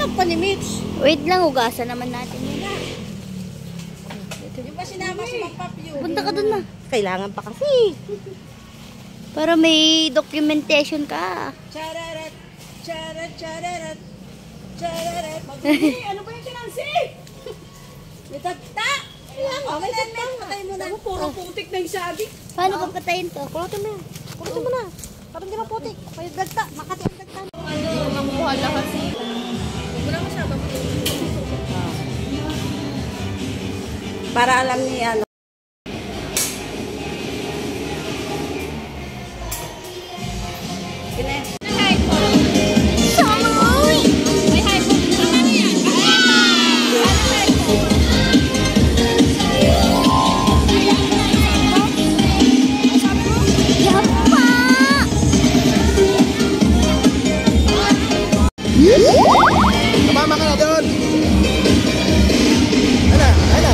Ang panimits. Wait lang, hugasan naman natin yun. Yung ba sinama si Mang Papyo? Punta ka dun na. Kailangan pa kasi. Para may documentation ka. Chararat, charat, chararat, chararat. Ano ba yung sinansi? May tagta. May tagta. Patay mo na. Puro putik na yung sabi. Paano papatayin to? Kulutin mo yan. Kulutin mo na. Parang di maputik. May dagta. Makati ang dagta. Makuha lang kasi. Wala masyadong para alam ni ano. Mama ka na doon. Ana, ana.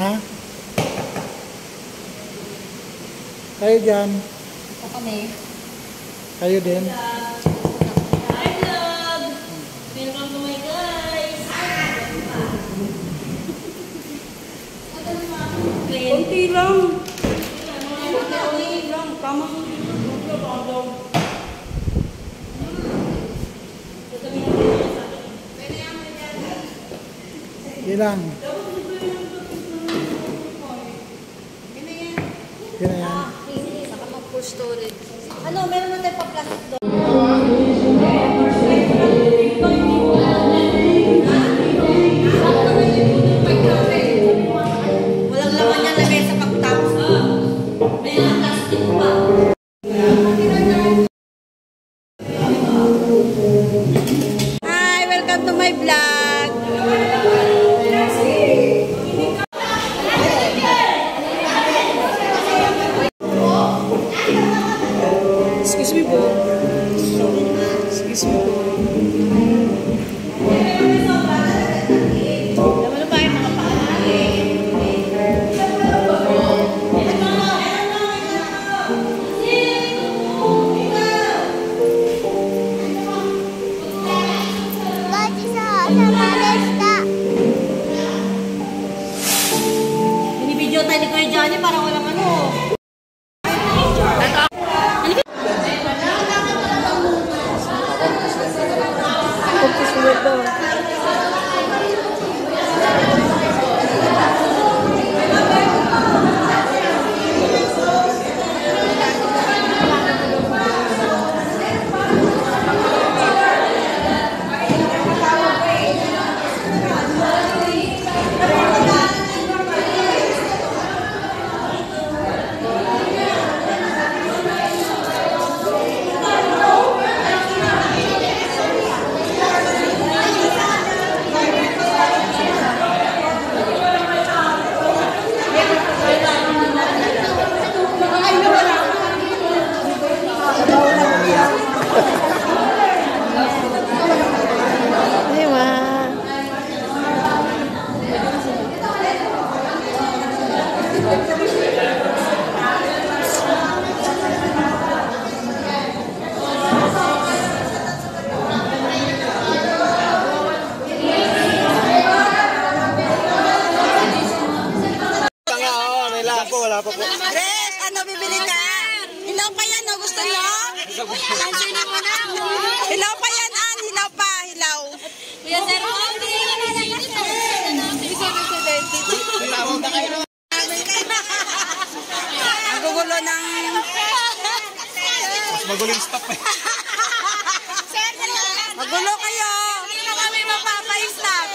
Ha? Kayo dyan. Ito kami. Kayo din. Hi vlog! Welcome to my guys! Kunti lang. Kunti lang. Tamang Ilang? Yun na yan. saka mag-full storage. Ano, meron na tayo pa-plastic doon. Walang laman yan lagay sa pagtapos. May plastic pa. Hi! Welcome to my vlog! Excuse me po. Excuse me po. Naman ba yung mga binibidyo tayo ni Kuya Johnny parang walang ano. Wala pa po. Res, ano bibili ka? Hilaw pa yan, no? Gusto nyo? Hilaw pa yan, An. Hilaw pa, hilaw. Kuya Sir, ang gugulo ng... Mas magulo yung stop eh. Magulo kayo. Hindi na kami mapapa-stop.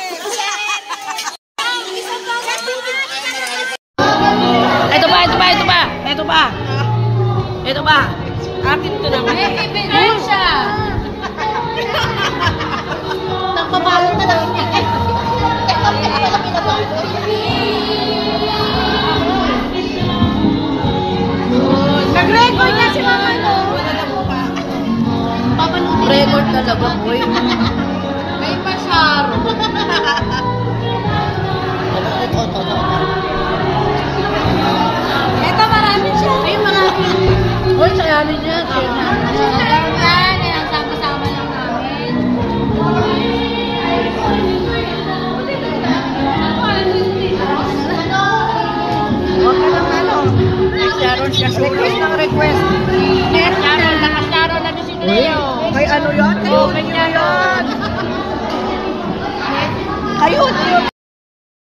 Ito ba? Akin to naman. Meron siya. Nagpapalo na lang. Nag-record na si Mama, no? Wala na po pa. Record talaga, boy. May pasyaro. namin yan. Share namin yan. Sama-sama lang namin. Huwag ka lang ano. Request ng request. Nakasaro na si Leo. May ano yan? Oh, kanya yan. Kayo,